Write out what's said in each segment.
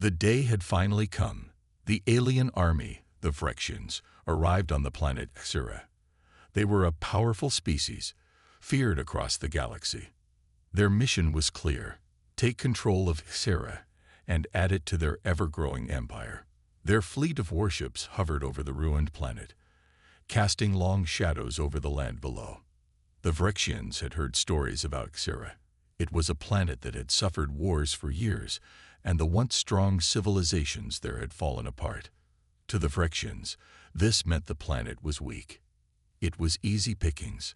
The day had finally come. The alien army, the Phyrexians, arrived on the planet Xera. They were a powerful species, feared across the galaxy. Their mission was clear: take control of Xera and add it to their ever-growing empire. Their fleet of warships hovered over the ruined planet, casting long shadows over the land below. The Phyrexians had heard stories about Xera. It was a planet that had suffered wars for years, and the once strong civilizations there had fallen apart. To the Phyrexians, this meant the planet was weak. It was easy pickings.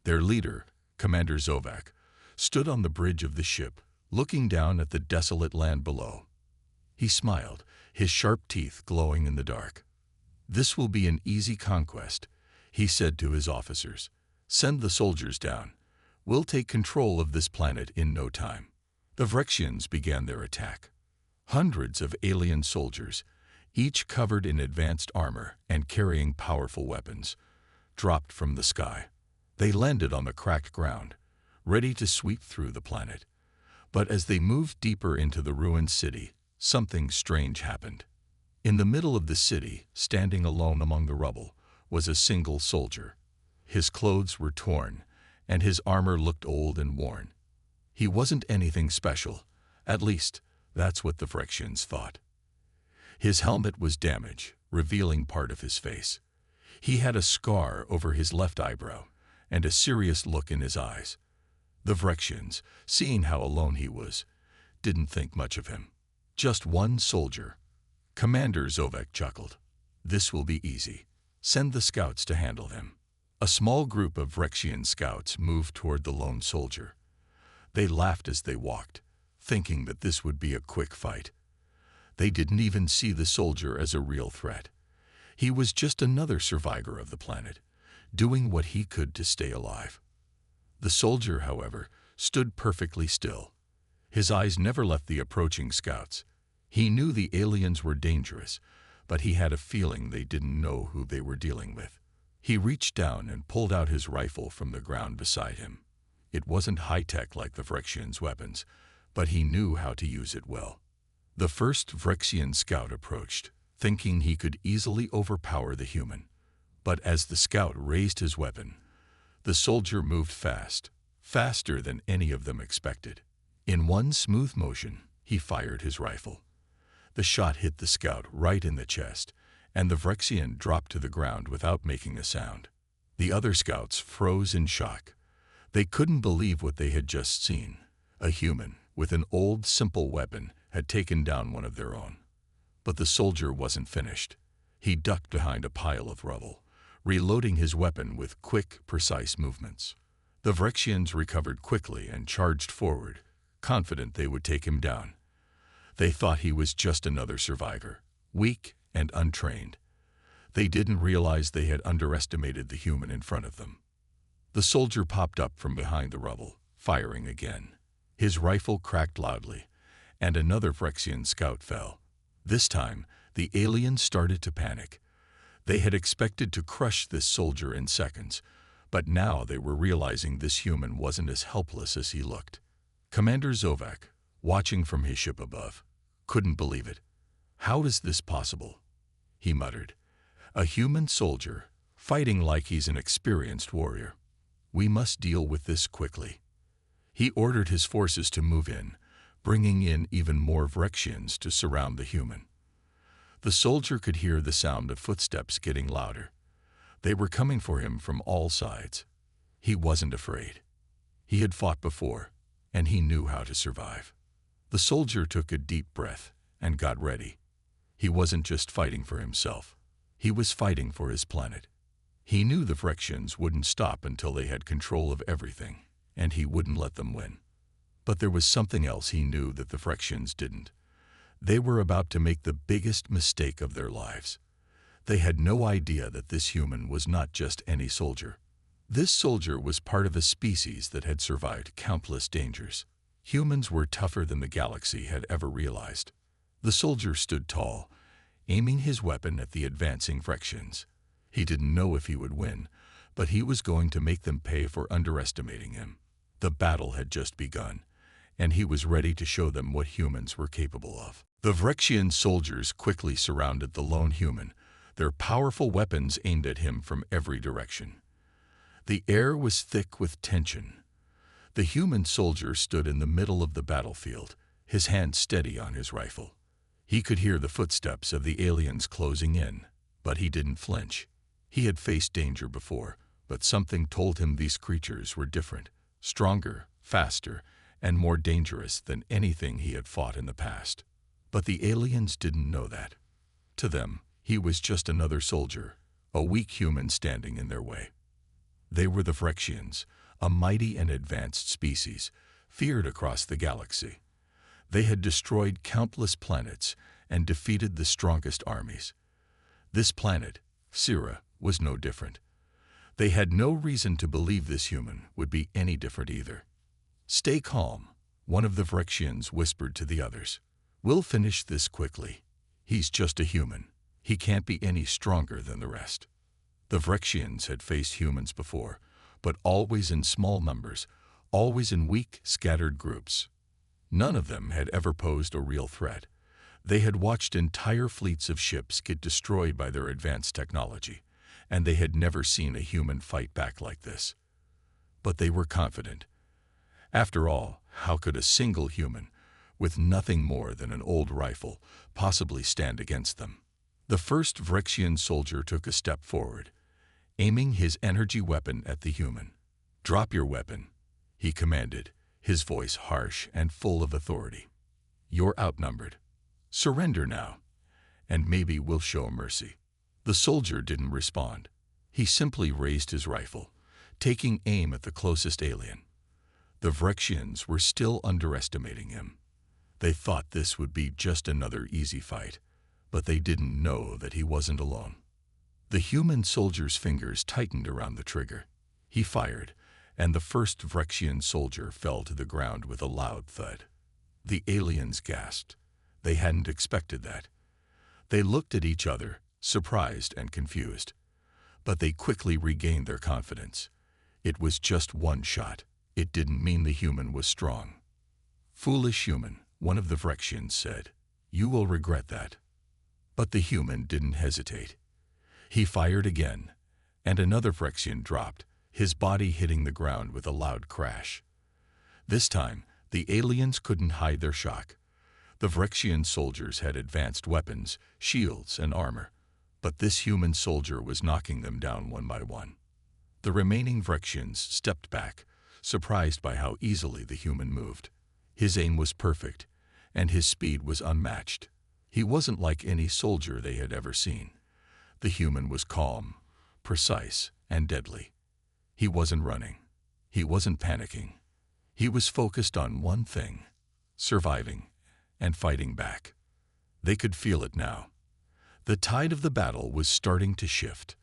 Their leader, Commander Zovak, stood on the bridge of the ship, looking down at the desolate land below. He smiled, his sharp teeth glowing in the dark. "This will be an easy conquest," he said to his officers. "Send the soldiers down. We'll take control of this planet in no time." The Phyrexians began their attack. Hundreds of alien soldiers, each covered in advanced armor and carrying powerful weapons, dropped from the sky. They landed on the cracked ground, ready to sweep through the planet. But as they moved deeper into the ruined city, something strange happened. In the middle of the city, standing alone among the rubble, was a single soldier. His clothes were torn, and his armor looked old and worn. He wasn't anything special, at least that's what the Phyrexians thought. His helmet was damaged, revealing part of his face. He had a scar over his left eyebrow, and a serious look in his eyes. The Phyrexians, seeing how alone he was, didn't think much of him. "Just one soldier." Commander Zovak chuckled. "This will be easy. Send the scouts to handle him." A small group of Phyrexian scouts moved toward the lone soldier. They laughed as they walked, thinking that this would be a quick fight. They didn't even see the soldier as a real threat. He was just another survivor of the planet, doing what he could to stay alive. The soldier, however, stood perfectly still. His eyes never left the approaching scouts. He knew the aliens were dangerous, but he had a feeling they didn't know who they were dealing with. He reached down and pulled out his rifle from the ground beside him. It wasn't high-tech like the Phyrexians' weapons, but he knew how to use it well. The first Phyrexian scout approached, thinking he could easily overpower the human. But as the scout raised his weapon, the soldier moved fast, faster than any of them expected. In one smooth motion, he fired his rifle. The shot hit the scout right in the chest, and the Phyrexian dropped to the ground without making a sound. The other scouts froze in shock. They couldn't believe what they had just seen. A human, with an old, simple weapon, had taken down one of their own. But the soldier wasn't finished. He ducked behind a pile of rubble, reloading his weapon with quick, precise movements. The Phyrexians recovered quickly and charged forward, confident they would take him down. They thought he was just another survivor, weak and untrained. They didn't realize they had underestimated the human in front of them. The soldier popped up from behind the rubble, firing again. His rifle cracked loudly, and another Phyrexian scout fell. This time, the aliens started to panic. They had expected to crush this soldier in seconds, but now they were realizing this human wasn't as helpless as he looked. Commander Zovak, watching from his ship above, couldn't believe it. "How is this possible?" he muttered. "A human soldier, fighting like he's an experienced warrior. We must deal with this quickly." He ordered his forces to move in, bringing in even more Phyrexians to surround the human. The soldier could hear the sound of footsteps getting louder. They were coming for him from all sides. He wasn't afraid. He had fought before, and he knew how to survive. The soldier took a deep breath and got ready. He wasn't just fighting for himself. He was fighting for his planet. He knew the Phyrexians wouldn't stop until they had control of everything, and he wouldn't let them win. But there was something else he knew that the Phyrexians didn't. They were about to make the biggest mistake of their lives. They had no idea that this human was not just any soldier. This soldier was part of a species that had survived countless dangers. Humans were tougher than the galaxy had ever realized. The soldier stood tall, aiming his weapon at the advancing Phyrexians. He didn't know if he would win, but he was going to make them pay for underestimating him. The battle had just begun, and he was ready to show them what humans were capable of. The Vrexian soldiers quickly surrounded the lone human, their powerful weapons aimed at him from every direction. The air was thick with tension. The human soldier stood in the middle of the battlefield, his hand steady on his rifle. He could hear the footsteps of the aliens closing in, but he didn't flinch. He had faced danger before, but something told him these creatures were different, stronger, faster, and more dangerous than anything he had fought in the past. But the aliens didn't know that. To them, he was just another soldier, a weak human standing in their way. They were the Vrexians, a mighty and advanced species, feared across the galaxy. They had destroyed countless planets and defeated the strongest armies. This planet, Sira, was no different. They had no reason to believe this human would be any different either. "Stay calm," one of the Vrexians whispered to the others. "We'll finish this quickly. He's just a human. He can't be any stronger than the rest." The Vrexians had faced humans before, but always in small numbers, always in weak, scattered groups. None of them had ever posed a real threat. They had watched entire fleets of ships get destroyed by their advanced technology, and they had never seen a human fight back like this. But they were confident. After all, how could a single human, with nothing more than an old rifle, possibly stand against them? The first Vrexian soldier took a step forward, aiming his energy weapon at the human. "Drop your weapon," he commanded, his voice harsh and full of authority. "You're outnumbered. Surrender now, and maybe we'll show mercy." The soldier didn't respond. He simply raised his rifle, taking aim at the closest alien. The Vrexians were still underestimating him. They thought this would be just another easy fight, but they didn't know that he wasn't alone. The human soldier's fingers tightened around the trigger. He fired, and the first Vrexian soldier fell to the ground with a loud thud. The aliens gasped. They hadn't expected that. They looked at each other, surprised and confused. But they quickly regained their confidence. It was just one shot. It didn't mean the human was strong. "Foolish human," one of the Vrexians said. "You will regret that." But the human didn't hesitate. He fired again, and another Vrexian dropped, his body hitting the ground with a loud crash. This time, the aliens couldn't hide their shock. The Vrexian soldiers had advanced weapons, shields, and armor, but this human soldier was knocking them down one by one. The remaining Vrexians stepped back, surprised by how easily the human moved. His aim was perfect, and his speed was unmatched. He wasn't like any soldier they had ever seen. The human was calm, precise, and deadly. He wasn't running. He wasn't panicking. He was focused on one thing: surviving and fighting back. They could feel it now. The tide of the battle was starting to shift.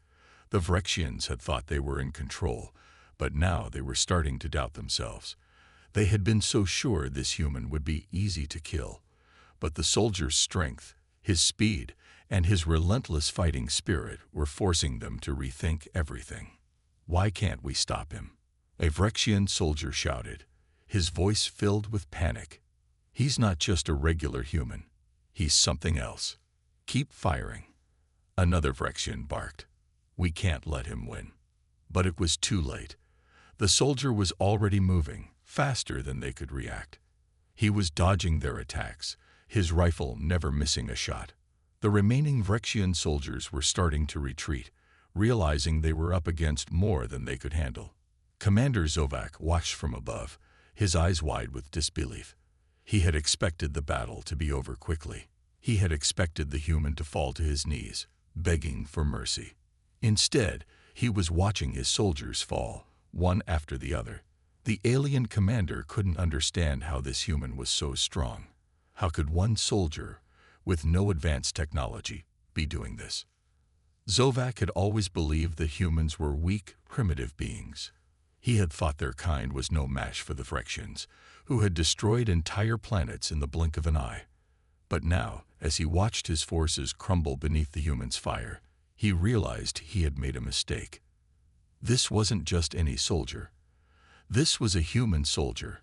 The Vrexians had thought they were in control, but now they were starting to doubt themselves. They had been so sure this human would be easy to kill, but the soldier's strength, his speed, and his relentless fighting spirit were forcing them to rethink everything. "Why can't we stop him?" a Vrexian soldier shouted, his voice filled with panic. "He's not just a regular human. He's something else. Keep firing." Another Vrexian barked. "We can't let him win." But it was too late. The soldier was already moving, faster than they could react. He was dodging their attacks, his rifle never missing a shot. The remaining Vrexian soldiers were starting to retreat, realizing they were up against more than they could handle. Commander Zovak watched from above, his eyes wide with disbelief. He had expected the battle to be over quickly. He had expected the human to fall to his knees, begging for mercy. Instead, he was watching his soldiers fall, one after the other. The alien commander couldn't understand how this human was so strong. How could one soldier, with no advanced technology, be doing this? Zovak had always believed that humans were weak, primitive beings. He had thought their kind was no match for the Vrexians, who had destroyed entire planets in the blink of an eye. But now, as he watched his forces crumble beneath the human's fire, he realized he had made a mistake. This wasn't just any soldier. This was a human soldier,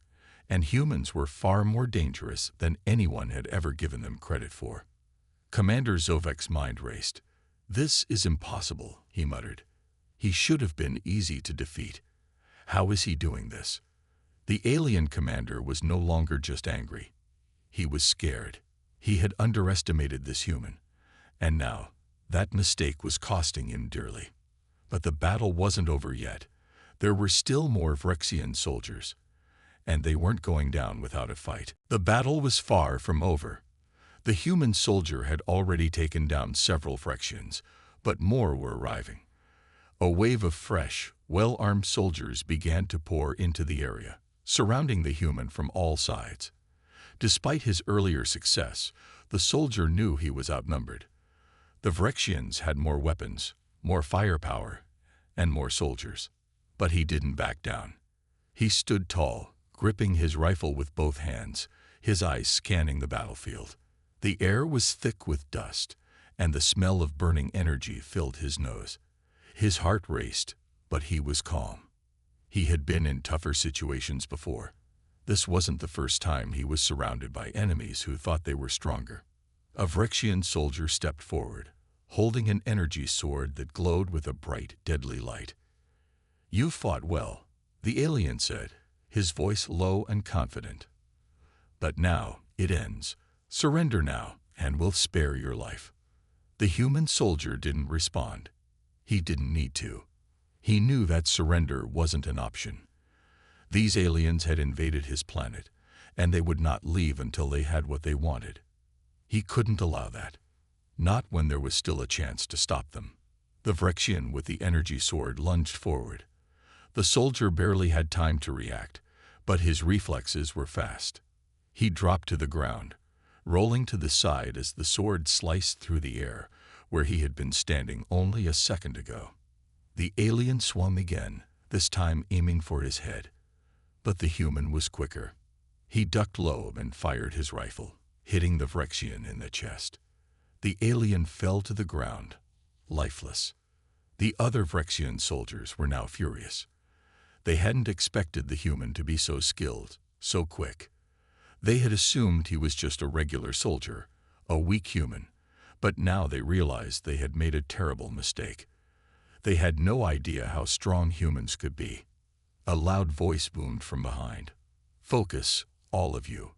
and humans were far more dangerous than anyone had ever given them credit for. Commander Zovek's mind raced. "This is impossible," he muttered. "He should have been easy to defeat. How is he doing this?" The alien commander was no longer just angry. He was scared. He had underestimated this human, and now that mistake was costing him dearly. But the battle wasn't over yet. There were still more Vrexian soldiers, and they weren't going down without a fight. The battle was far from over. The human soldier had already taken down several Vrexians, but more were arriving. A wave of fresh, well-armed soldiers began to pour into the area, surrounding the human from all sides. Despite his earlier success, the soldier knew he was outnumbered. The Vrexians had more weapons, more firepower, and more soldiers. But he didn't back down. He stood tall, gripping his rifle with both hands, his eyes scanning the battlefield. The air was thick with dust, and the smell of burning energy filled his nose. His heart raced, but he was calm. He had been in tougher situations before. This wasn't the first time he was surrounded by enemies who thought they were stronger. A Vrexian soldier stepped forward, holding an energy sword that glowed with a bright, deadly light. "You fought well," the alien said, his voice low and confident. "But now it ends. Surrender now, and we'll spare your life." The human soldier didn't respond. He didn't need to. He knew that surrender wasn't an option. These aliens had invaded his planet, and they would not leave until they had what they wanted. He couldn't allow that. Not when there was still a chance to stop them. The Vrexian with the energy sword lunged forward. The soldier barely had time to react, but his reflexes were fast. He dropped to the ground, rolling to the side as the sword sliced through the air where he had been standing only a second ago. The alien swung again, this time aiming for his head. But the human was quicker. He ducked low and fired his rifle, hitting the Vrexian in the chest. The alien fell to the ground, lifeless. The other Vrexian soldiers were now furious. They hadn't expected the human to be so skilled, so quick. They had assumed he was just a regular soldier, a weak human, but now they realized they had made a terrible mistake. They had no idea how strong humans could be. A loud voice boomed from behind. "Focus, all of you.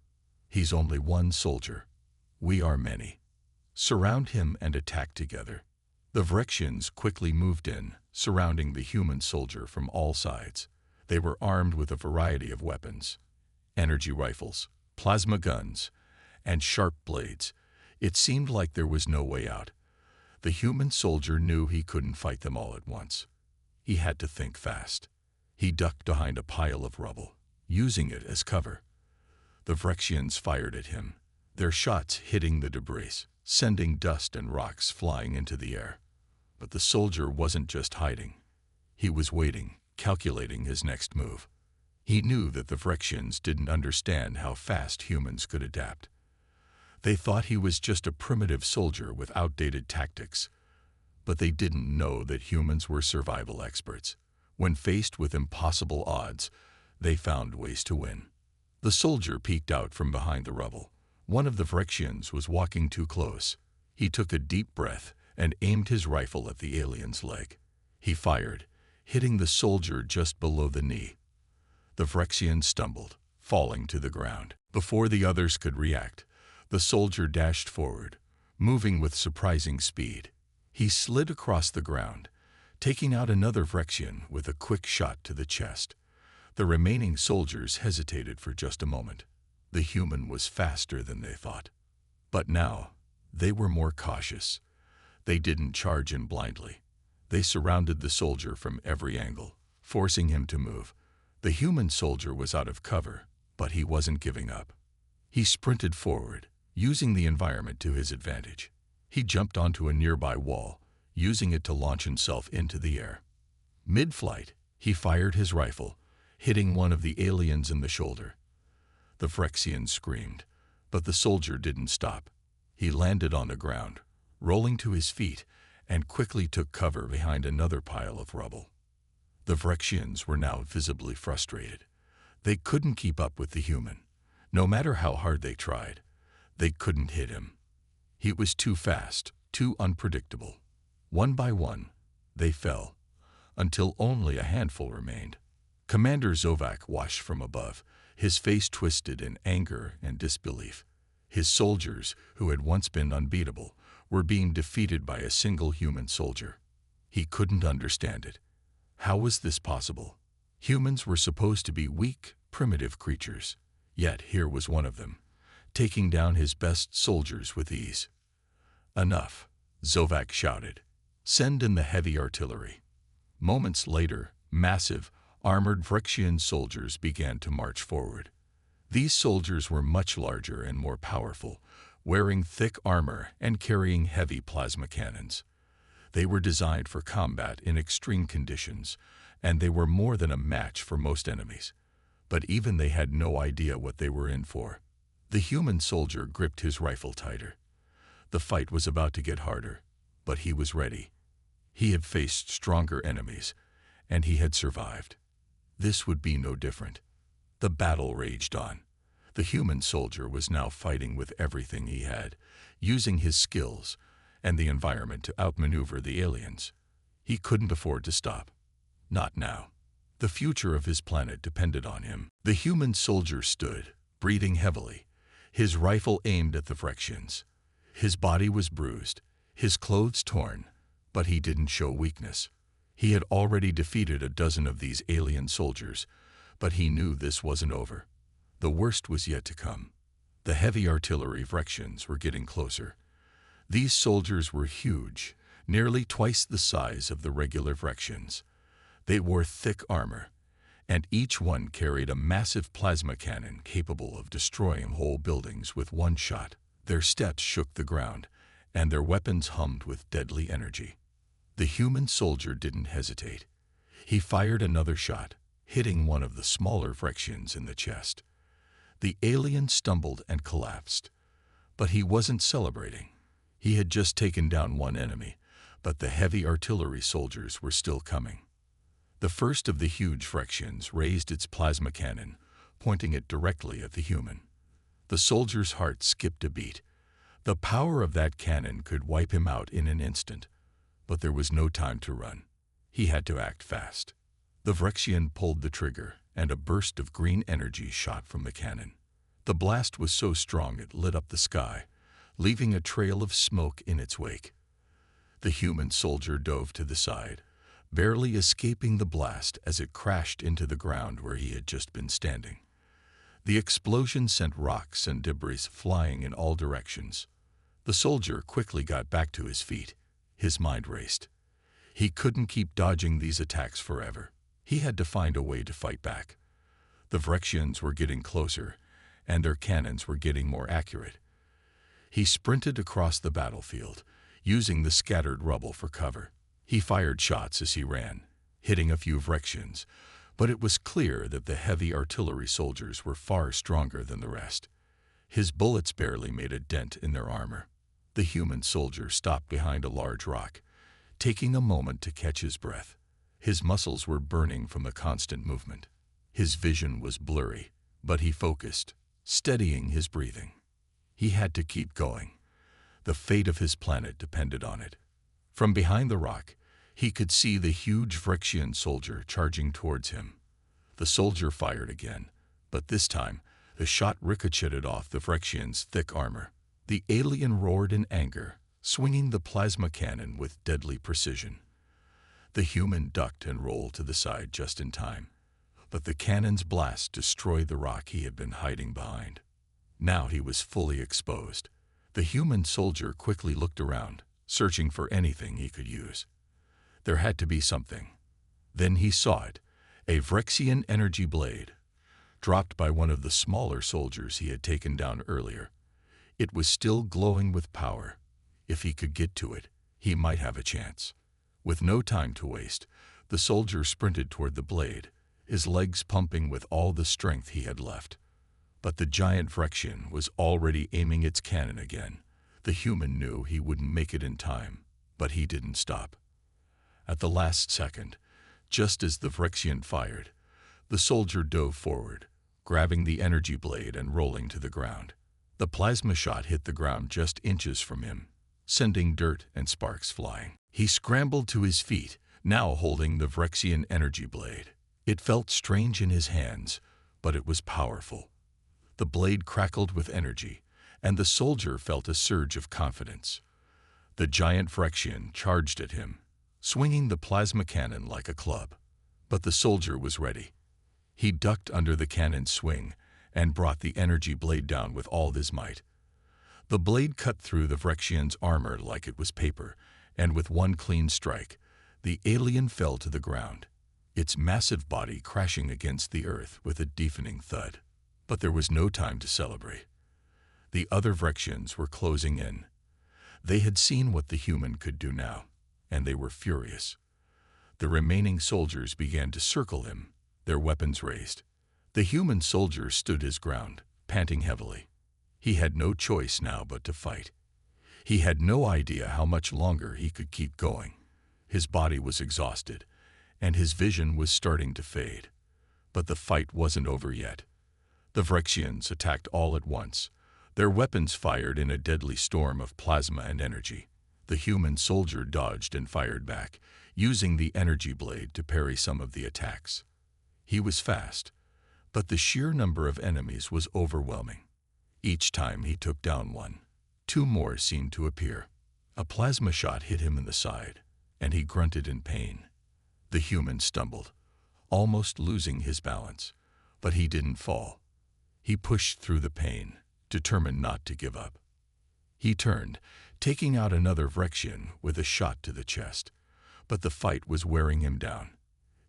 He's only one soldier. We are many. Surround him and attack together." The Vrexians quickly moved in, surrounding the human soldier from all sides. They were armed with a variety of weapons: energy rifles, plasma guns, and sharp blades. It seemed like there was no way out. The human soldier knew he couldn't fight them all at once. He had to think fast. He ducked behind a pile of rubble, using it as cover. The Vrexians fired at him, their shots hitting the debris, sending dust and rocks flying into the air. But the soldier wasn't just hiding. He was waiting, calculating his next move. He knew that the Vrexians didn't understand how fast humans could adapt. They thought he was just a primitive soldier with outdated tactics. But they didn't know that humans were survival experts. When faced with impossible odds, they found ways to win. The soldier peeked out from behind the rubble. One of the Vrexians was walking too close. He took a deep breath and aimed his rifle at the alien's leg. He fired, hitting the soldier just below the knee. The Vrexian stumbled, falling to the ground. Before the others could react, the soldier dashed forward, moving with surprising speed. He slid across the ground, taking out another Vrexian with a quick shot to the chest. The remaining soldiers hesitated for just a moment. The human was faster than they thought. But now, they were more cautious. They didn't charge in blindly. They surrounded the soldier from every angle, forcing him to move. The human soldier was out of cover, but he wasn't giving up. He sprinted forward, using the environment to his advantage. He jumped onto a nearby wall, using it to launch himself into the air. Mid-flight, he fired his rifle, hitting one of the aliens in the shoulder. The Vrexian screamed, but the soldier didn't stop. He landed on the ground, rolling to his feet, and quickly took cover behind another pile of rubble. The Vrexians were now visibly frustrated. They couldn't keep up with the human. No matter how hard they tried, they couldn't hit him. He was too fast, too unpredictable. One by one, they fell, until only a handful remained. Commander Zovac watched from above, his face twisted in anger and disbelief. His soldiers, who had once been unbeatable, were being defeated by a single human soldier. He couldn't understand it. How was this possible? Humans were supposed to be weak, primitive creatures. Yet here was one of them, taking down his best soldiers with ease. "Enough," Zovac shouted. "Send in the heavy artillery." Moments later, massive, armored Phyrexian soldiers began to march forward. These soldiers were much larger and more powerful, wearing thick armor and carrying heavy plasma cannons. They were designed for combat in extreme conditions, and they were more than a match for most enemies. But even they had no idea what they were in for. The human soldier gripped his rifle tighter. The fight was about to get harder, but he was ready. He had faced stronger enemies, and he had survived. This would be no different. The battle raged on. The human soldier was now fighting with everything he had, using his skills and the environment to outmaneuver the aliens. He couldn't afford to stop. Not now. The future of his planet depended on him. The human soldier stood, breathing heavily, his rifle aimed at the Phyrexians. His body was bruised, his clothes torn, but he didn't show weakness. He had already defeated a dozen of these alien soldiers, but he knew this wasn't over. The worst was yet to come. The heavy artillery Phyrexians were getting closer. These soldiers were huge, nearly twice the size of the regular Phyrexians. They wore thick armor, and each one carried a massive plasma cannon capable of destroying whole buildings with one shot. Their steps shook the ground, and their weapons hummed with deadly energy. The human soldier didn't hesitate. He fired another shot, hitting one of the smaller Phyrexians in the chest. The alien stumbled and collapsed, but he wasn't celebrating. He had just taken down one enemy, but the heavy artillery soldiers were still coming. The first of the huge Phyrexians raised its plasma cannon, pointing it directly at the human. The soldier's heart skipped a beat. The power of that cannon could wipe him out in an instant, but there was no time to run. He had to act fast. The Phyrexian pulled the trigger, and a burst of green energy shot from the cannon. The blast was so strong it lit up the sky, leaving a trail of smoke in its wake. The human soldier dove to the side, barely escaping the blast as it crashed into the ground where he had just been standing. The explosion sent rocks and debris flying in all directions. The soldier quickly got back to his feet. His mind raced. He couldn't keep dodging these attacks forever. He had to find a way to fight back. The Phyrexians were getting closer, and their cannons were getting more accurate. He sprinted across the battlefield, using the scattered rubble for cover. He fired shots as he ran, hitting a few Phyrexians, but it was clear that the heavy artillery soldiers were far stronger than the rest. His bullets barely made a dent in their armor. The human soldier stopped behind a large rock, taking a moment to catch his breath. His muscles were burning from the constant movement. His vision was blurry, but he focused, steadying his breathing. He had to keep going. The fate of his planet depended on it. From behind the rock, he could see the huge Phyrexian soldier charging towards him. The soldier fired again, but this time, the shot ricocheted off the Phyrexian's thick armor. The alien roared in anger, swinging the plasma cannon with deadly precision. The human ducked and rolled to the side just in time, but the cannon's blast destroyed the rock he had been hiding behind. Now he was fully exposed. The human soldier quickly looked around, searching for anything he could use. There had to be something. Then he saw it, a Phyrexian energy blade, dropped by one of the smaller soldiers he had taken down earlier. It was still glowing with power. If he could get to it, he might have a chance. With no time to waste, the soldier sprinted toward the blade, his legs pumping with all the strength he had left. But the giant Phyrexian was already aiming its cannon again. The human knew he wouldn't make it in time, but he didn't stop. At the last second, just as the Phyrexian fired, The soldier dove forward, grabbing the energy blade and rolling to the ground. The plasma shot hit the ground just inches from him, sending dirt and sparks flying. He scrambled to his feet, now holding the Vrexian energy blade. It felt strange in his hands, but it was powerful. The blade crackled with energy, and the soldier felt a surge of confidence. The giant Vrexian charged at him, swinging the plasma cannon like a club. But the soldier was ready. He ducked under the cannon's swing and brought the energy blade down with all his might. The blade cut through the Vrexian's armor like it was paper, and with one clean strike, the alien fell to the ground, its massive body crashing against the earth with a deafening thud. But there was no time to celebrate. The other Vrexians were closing in. They had seen what the human could do now, and they were furious. The remaining soldiers began to circle him, their weapons raised. The human soldier stood his ground, panting heavily. He had no choice now but to fight. He had no idea how much longer he could keep going. His body was exhausted, and his vision was starting to fade. But the fight wasn't over yet. The Vrexians attacked all at once. Their weapons fired in a deadly storm of plasma and energy. The human soldier dodged and fired back, using the energy blade to parry some of the attacks. He was fast, but the sheer number of enemies was overwhelming. Each time he took down one, two more seemed to appear. A plasma shot hit him in the side, and he grunted in pain. The human stumbled, almost losing his balance, but he didn't fall. He pushed through the pain, determined not to give up. He turned, taking out another Vrexian with a shot to the chest, but the fight was wearing him down.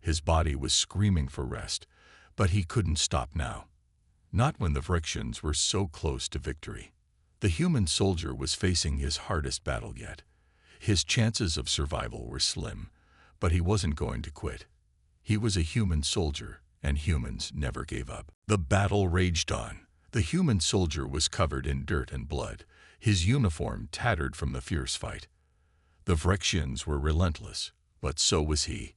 His body was screaming for rest, but he couldn't stop now. Not when the Vrexians were so close to victory. The human soldier was facing his hardest battle yet. His chances of survival were slim, but he wasn't going to quit. He was a human soldier, and humans never gave up. The battle raged on. The human soldier was covered in dirt and blood, his uniform tattered from the fierce fight. The Vrexians were relentless, but so was he.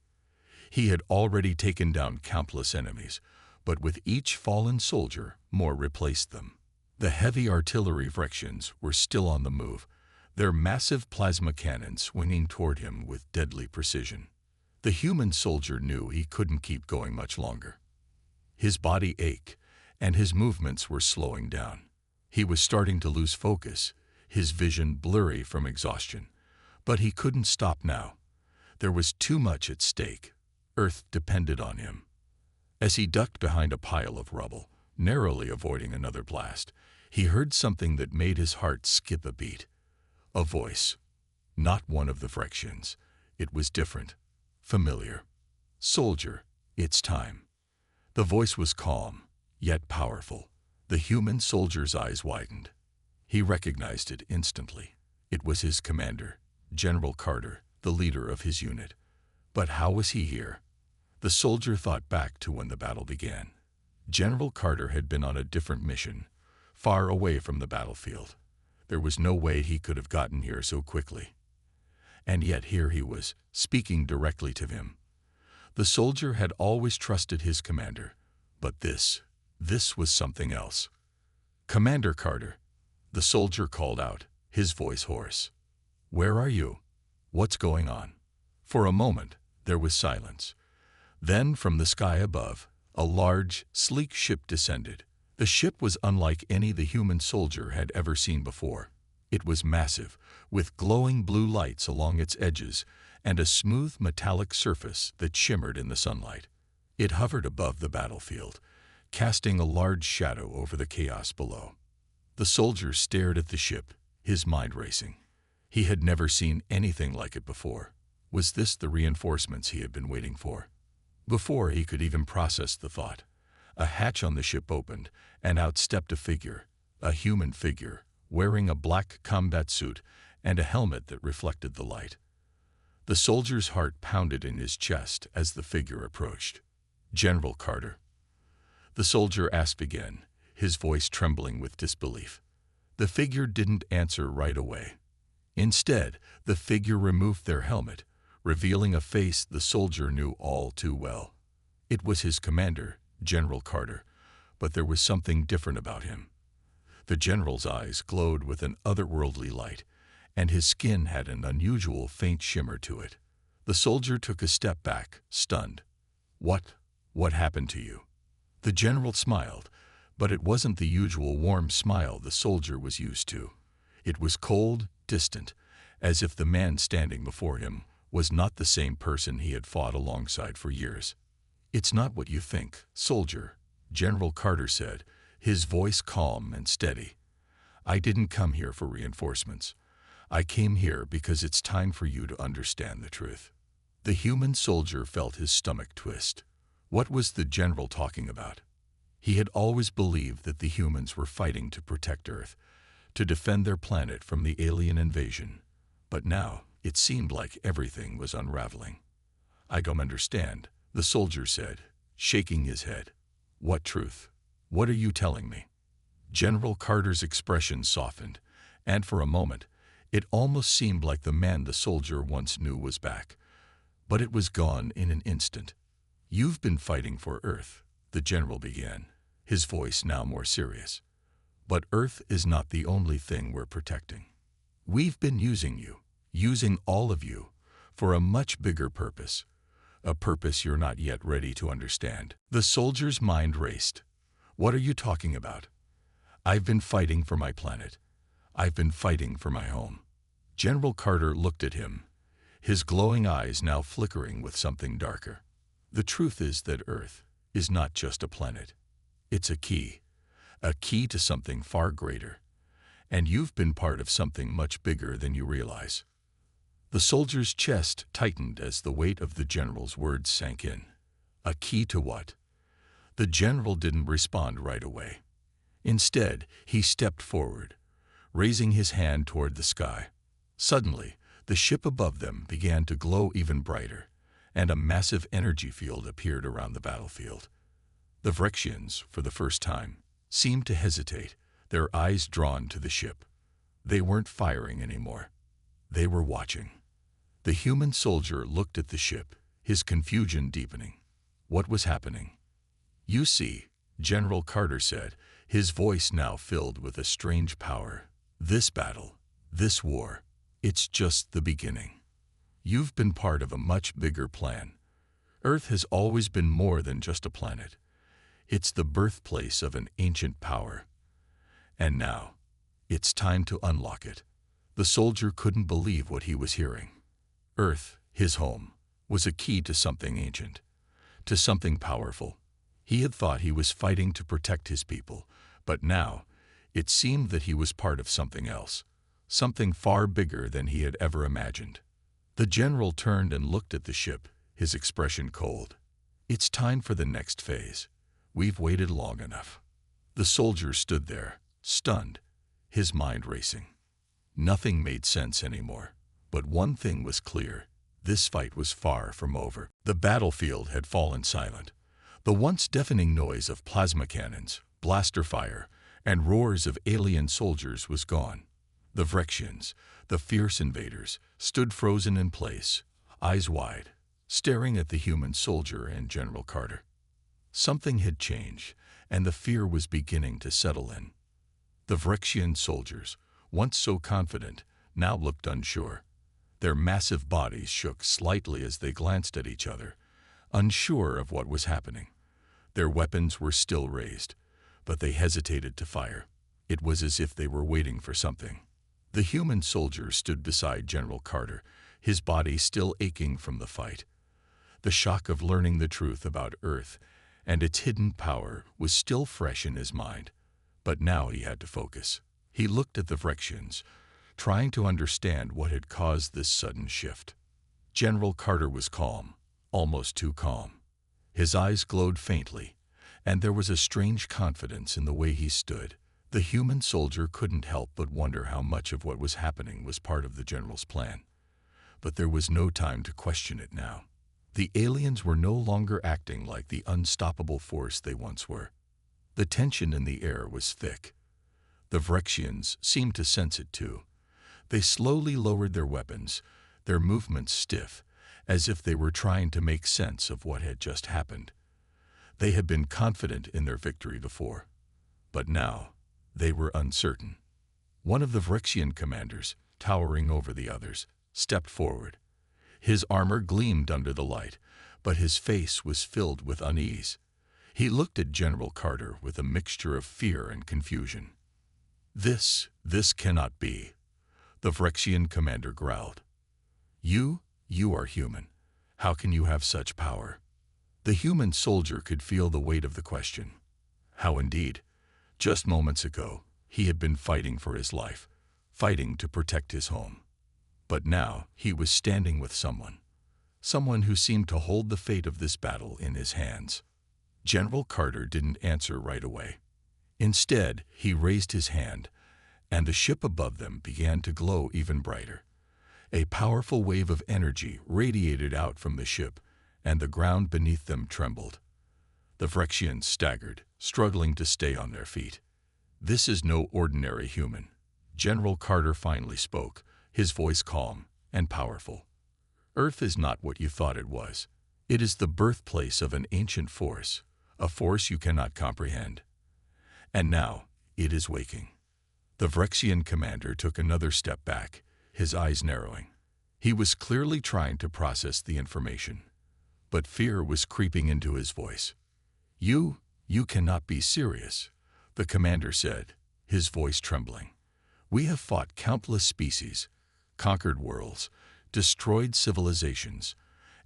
He had already taken down countless enemies, but with each fallen soldier, more replaced them. The heavy artillery Vrexians were still on the move, their massive plasma cannons swinging toward him with deadly precision. The human soldier knew he couldn't keep going much longer. His body ached, and his movements were slowing down. He was starting to lose focus, his vision blurry from exhaustion. But he couldn't stop now. There was too much at stake. Earth depended on him. As he ducked behind a pile of rubble, narrowly avoiding another blast, he heard something that made his heart skip a beat. A voice. Not one of the Vrexians. It was different. Familiar. "Soldier, it's time." The voice was calm, yet powerful. The human soldier's eyes widened. He recognized it instantly. It was his commander, General Carter, the leader of his unit. But how was he here? The soldier thought back to when the battle began. General Carter had been on a different mission, far away from the battlefield. There was no way he could have gotten here so quickly. And yet here he was, speaking directly to him. The soldier had always trusted his commander, but this was something else. "Commander Carter," the soldier called out, his voice hoarse. "Where are you? What's going on?" For a moment, there was silence. Then, from the sky above, a large, sleek ship descended. The ship was unlike any the human soldier had ever seen before. It was massive, with glowing blue lights along its edges and a smooth metallic surface that shimmered in the sunlight. It hovered above the battlefield, casting a large shadow over the chaos below. The soldier stared at the ship, his mind racing. He had never seen anything like it before. Was this the reinforcements he had been waiting for? Before he could even process the thought, a hatch on the ship opened, and out stepped a figure, a human figure, wearing a black combat suit and a helmet that reflected the light. The soldier's heart pounded in his chest as the figure approached. "General Carter." The soldier asked again, his voice trembling with disbelief. The figure didn't answer right away. Instead, the figure removed their helmet, revealing a face the soldier knew all too well. It was his commander, General Carter, but there was something different about him. The general's eyes glowed with an otherworldly light, and his skin had an unusual faint shimmer to it. The soldier took a step back, stunned. What happened to you?" The general smiled, but it wasn't the usual warm smile the soldier was used to. It was cold, distant, as if the man standing before him was not the same person he had fought alongside for years. "It's not what you think, soldier," General Carter said, his voice calm and steady. "I didn't come here for reinforcements. I came here because it's time for you to understand the truth." The human soldier felt his stomach twist. What was the general talking about? He had always believed that the humans were fighting to protect Earth, to defend their planet from the alien invasion. But now, it seemed like everything was unraveling. "I don't understand," the soldier said, shaking his head. "What truth? What are you telling me?" General Carter's expression softened, and for a moment, it almost seemed like the man the soldier once knew was back. But it was gone in an instant. "You've been fighting for Earth," the general began, his voice now more serious. "But Earth is not the only thing we're protecting. We've been using you, using all of you, for a much bigger purpose. A purpose you're not yet ready to understand." The soldier's mind raced. "What are you talking about?" "I've been fighting for my planet. I've been fighting for my home." General Carter looked at him, his glowing eyes now flickering with something darker. "The truth is that Earth is not just a planet. It's a key to something far greater. And you've been part of something much bigger than you realize." The soldier's chest tightened as the weight of the general's words sank in. A key to what? The general didn't respond right away. Instead, he stepped forward, raising his hand toward the sky. Suddenly, the ship above them began to glow even brighter, and a massive energy field appeared around the battlefield. The Vrexians, for the first time, seemed to hesitate, their eyes drawn to the ship. They weren't firing anymore. They were watching. The human soldier looked at the ship, his confusion deepening. What was happening? "You see," General Carter said, his voice now filled with a strange power. "This battle, this war, it's just the beginning. You've been part of a much bigger plan. Earth has always been more than just a planet. It's the birthplace of an ancient power. And now, it's time to unlock it." The soldier couldn't believe what he was hearing. Earth, his home, was a key to something ancient, to something powerful. He had thought he was fighting to protect his people, but now, it seemed that he was part of something else, something far bigger than he had ever imagined. The general turned and looked at the ship, his expression cold. "It's time for the next phase. We've waited long enough." The soldier stood there, stunned, his mind racing. Nothing made sense anymore, but one thing was clear. This fight was far from over. The battlefield had fallen silent. The once deafening noise of plasma cannons, blaster fire, and roars of alien soldiers was gone. The Vrexians, the fierce invaders, stood frozen in place, eyes wide, staring at the human soldier and General Carter. Something had changed, and the fear was beginning to settle in. The Vrexian soldiers, once so confident, now looked unsure. Their massive bodies shook slightly as they glanced at each other, unsure of what was happening. Their weapons were still raised, but they hesitated to fire. It was as if they were waiting for something. The human soldier stood beside General Carter, his body still aching from the fight. The shock of learning the truth about Earth and its hidden power was still fresh in his mind, but now he had to focus. He looked at the Vrexians, trying to understand what had caused this sudden shift. General Carter was calm, almost too calm. His eyes glowed faintly, and there was a strange confidence in the way he stood. The human soldier couldn't help but wonder how much of what was happening was part of the general's plan. But there was no time to question it now. The aliens were no longer acting like the unstoppable force they once were. The tension in the air was thick. The Vrexians seemed to sense it too. They slowly lowered their weapons, their movements stiff, as if they were trying to make sense of what had just happened. They had been confident in their victory before, but now they were uncertain. One of the Phyrexian commanders, towering over the others, stepped forward. His armor gleamed under the light, but his face was filled with unease. He looked at General Carter with a mixture of fear and confusion. This cannot be," the Phyrexian commander growled. You are human. How can you have such power?" The human soldier could feel the weight of the question. How indeed? Just moments ago, he had been fighting for his life, fighting to protect his home. But now he was standing with someone who seemed to hold the fate of this battle in his hands. General Carter didn't answer right away. Instead, he raised his hand, and the ship above them began to glow even brighter. A powerful wave of energy radiated out from the ship, and the ground beneath them trembled. The Phyrexians staggered, struggling to stay on their feet. "This is no ordinary human." General Carter finally spoke, his voice calm and powerful. "Earth is not what you thought it was. It is the birthplace of an ancient force, a force you cannot comprehend. And now it is waking." The Phyrexian commander took another step back, his eyes narrowing. He was clearly trying to process the information, but fear was creeping into his voice. You cannot be serious," the commander said, his voice trembling. "We have fought countless species, conquered worlds, destroyed civilizations,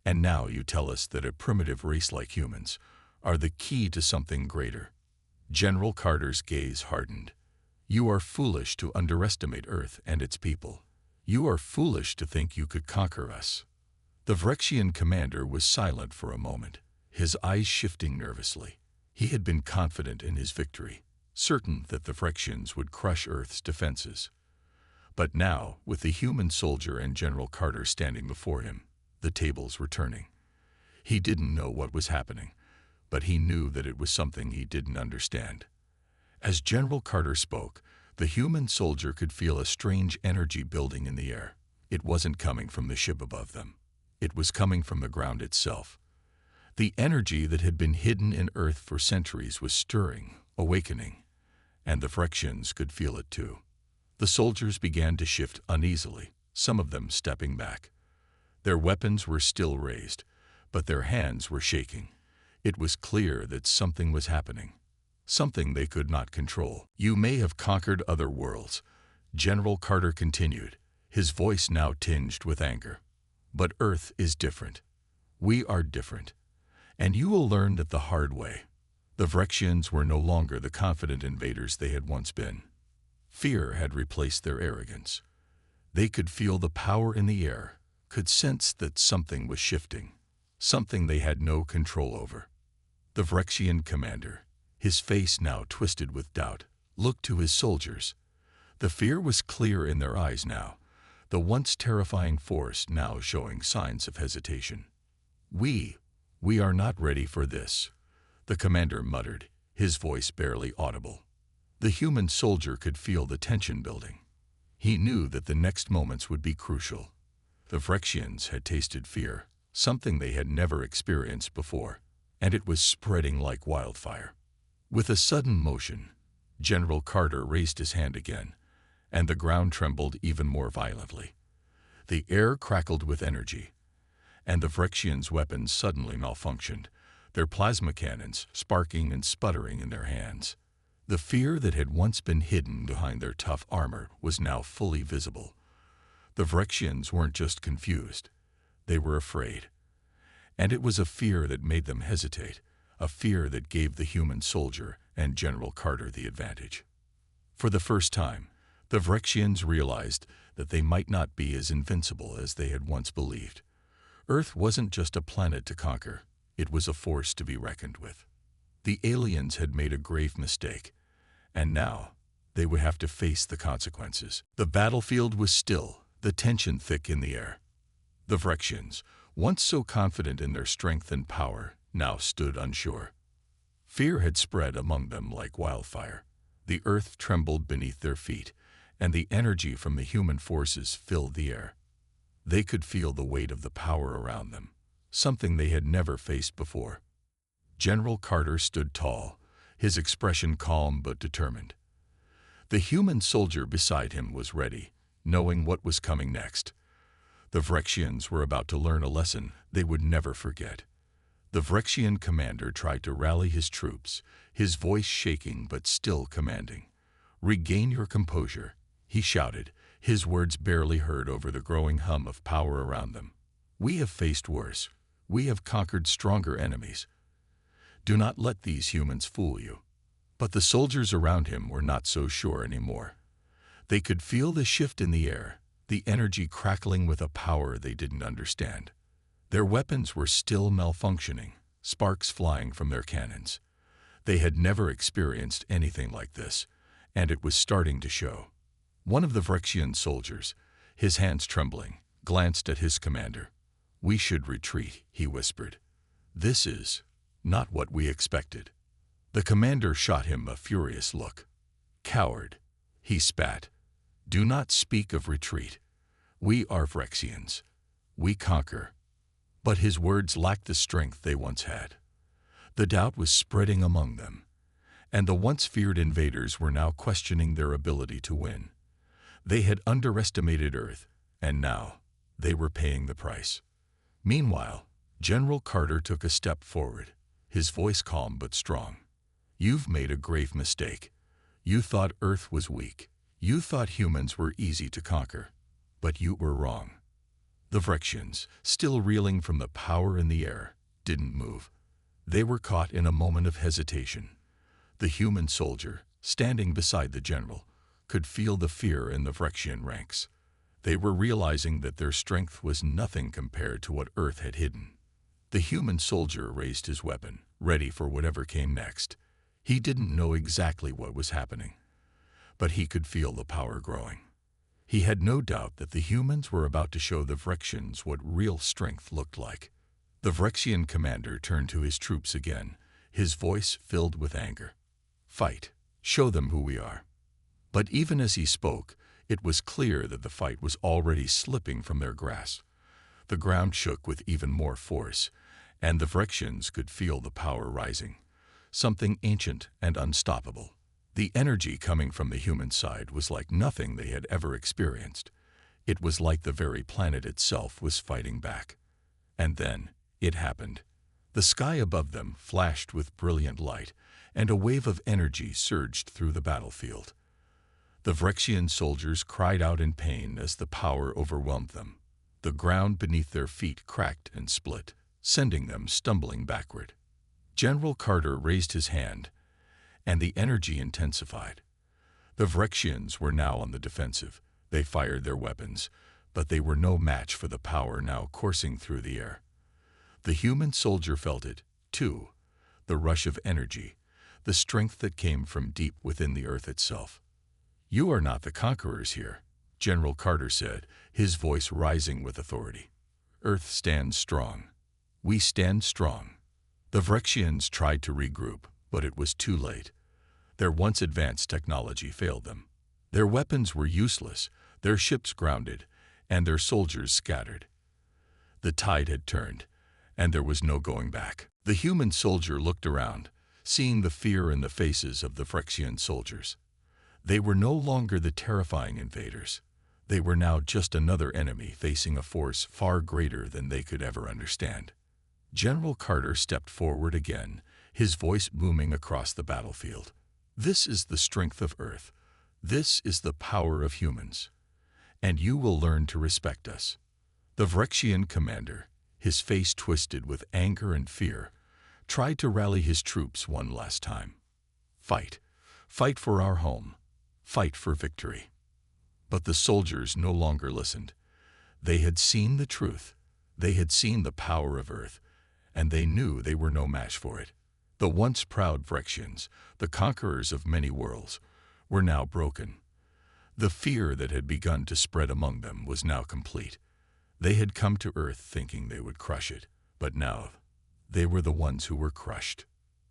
and now you tell us that a primitive race like humans are the key to something greater." General Carter's gaze hardened. "You are foolish to underestimate Earth and its people. You are foolish to think you could conquer us." The Phyrexian commander was silent for a moment, his eyes shifting nervously. He had been confident in his victory, certain that the Phyrexians would crush Earth's defenses. But now, with the human soldier and General Carter standing before him, the tables were turning. He didn't know what was happening, but he knew that it was something he didn't understand. As General Carter spoke, the human soldier could feel a strange energy building in the air. It wasn't coming from the ship above them. It was coming from the ground itself. The energy that had been hidden in Earth for centuries was stirring, awakening, and the Phyrexians could feel it too. The soldiers began to shift uneasily, some of them stepping back. Their weapons were still raised, but their hands were shaking. It was clear that something was happening, something they could not control. "You may have conquered other worlds," General Carter continued, his voice now tinged with anger. "But Earth is different. We are different. And you will learn that the hard way." The Phyrexians were no longer the confident invaders they had once been. Fear had replaced their arrogance. They could feel the power in the air, could sense that something was shifting, something they had no control over. The Phyrexian commander, his face now twisted with doubt, looked to his soldiers. The fear was clear in their eyes now, the once terrifying force now showing signs of hesitation. We are not ready for this," the commander muttered, his voice barely audible. The human soldier could feel the tension building. He knew that the next moments would be crucial. The Phyrexians had tasted fear, something they had never experienced before, and it was spreading like wildfire. With a sudden motion, General Carter raised his hand again, and the ground trembled even more violently. The air crackled with energy, and the Phyrexians' weapons suddenly malfunctioned, their plasma cannons sparking and sputtering in their hands. The fear that had once been hidden behind their tough armor was now fully visible. The Phyrexians weren't just confused, they were afraid. And it was a fear that made them hesitate, a fear that gave the human soldier and General Carter the advantage. For the first time, the Phyrexians realized that they might not be as invincible as they had once believed. Earth wasn't just a planet to conquer, it was a force to be reckoned with. The aliens had made a grave mistake, and now they would have to face the consequences. The battlefield was still, the tension thick in the air. The Phyrexians, once so confident in their strength and power, now stood unsure. Fear had spread among them like wildfire. The earth trembled beneath their feet, and the energy from the human forces filled the air. They could feel the weight of the power around them, something they had never faced before. General Carter stood tall, his expression calm but determined. The human soldier beside him was ready, knowing what was coming next. The Vrexians were about to learn a lesson they would never forget. The Vrexian commander tried to rally his troops, his voice shaking but still commanding. "Regain your composure," he shouted, his words barely heard over the growing hum of power around them. "We have faced worse. We have conquered stronger enemies. Do not let these humans fool you." But the soldiers around him were not so sure anymore. They could feel the shift in the air, the energy crackling with a power they didn't understand. Their weapons were still malfunctioning, sparks flying from their cannons. They had never experienced anything like this, and it was starting to show. One of the Vrexian soldiers, his hands trembling, glanced at his commander. "We should retreat," he whispered. "This is not what we expected." The commander shot him a furious look. "Coward," he spat. "Do not speak of retreat. We are Vrexians. We conquer." But his words lacked the strength they once had. The doubt was spreading among them, and the once feared invaders were now questioning their ability to win. They had underestimated Earth, and now they were paying the price. Meanwhile, General Carter took a step forward, his voice calm but strong. "You've made a grave mistake. You thought Earth was weak. You thought humans were easy to conquer. But you were wrong." The Vrexians, still reeling from the power in the air, didn't move. They were caught in a moment of hesitation. The human soldier, standing beside the general, could feel the fear in the Vrexian ranks. They were realizing that their strength was nothing compared to what Earth had hidden. The human soldier raised his weapon, ready for whatever came next. He didn't know exactly what was happening, but he could feel the power growing. He had no doubt that the humans were about to show the Vrexians what real strength looked like. The Vrexian commander turned to his troops again, his voice filled with anger. "Fight. Show them who we are." But even as he spoke, it was clear that the fight was already slipping from their grasp. The ground shook with even more force, and the Vrexians could feel the power rising, something ancient and unstoppable. The energy coming from the human side was like nothing they had ever experienced. It was like the very planet itself was fighting back. And then it happened. The sky above them flashed with brilliant light, and a wave of energy surged through the battlefield. The Vrexian soldiers cried out in pain as the power overwhelmed them. The ground beneath their feet cracked and split, sending them stumbling backward. General Carter raised his hand, and the energy intensified. The Vrexians were now on the defensive. They fired their weapons, but they were no match for the power now coursing through the air. The human soldier felt it, too, the rush of energy, the strength that came from deep within the Earth itself. "You are not the conquerors here," General Carter said, his voice rising with authority. "Earth stands strong. We stand strong." The Vrexians tried to regroup, but it was too late. Their once advanced technology failed them. Their weapons were useless, their ships grounded, and their soldiers scattered. The tide had turned, and there was no going back. The human soldier looked around, seeing the fear in the faces of the Vrexian soldiers. They were no longer the terrifying invaders. They were now just another enemy facing a force far greater than they could ever understand. General Carter stepped forward again, his voice booming across the battlefield. "This is the strength of Earth. This is the power of humans. And you will learn to respect us." The Vrexian commander, his face twisted with anger and fear, tried to rally his troops one last time. "Fight. Fight for our home. Fight for victory." But the soldiers no longer listened. They had seen the truth. They had seen the power of Earth, and they knew they were no match for it. The once proud Vrexians, the conquerors of many worlds, were now broken. The fear that had begun to spread among them was now complete. They had come to Earth thinking they would crush it, but now they were the ones who were crushed.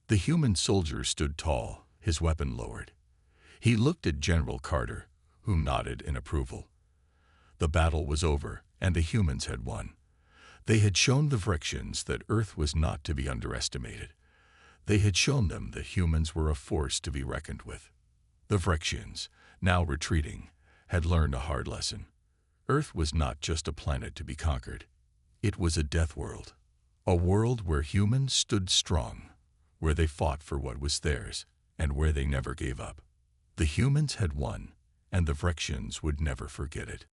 The human soldier stood tall, his weapon lowered. He looked at General Carter, who nodded in approval. The battle was over, and the humans had won. They had shown the Vrexians that Earth was not to be underestimated. They had shown them that humans were a force to be reckoned with. The Phyrexians, now retreating, had learned a hard lesson. Earth was not just a planet to be conquered. It was a death world. A world where humans stood strong, where they fought for what was theirs, and where they never gave up. The humans had won, and the Phyrexians would never forget it.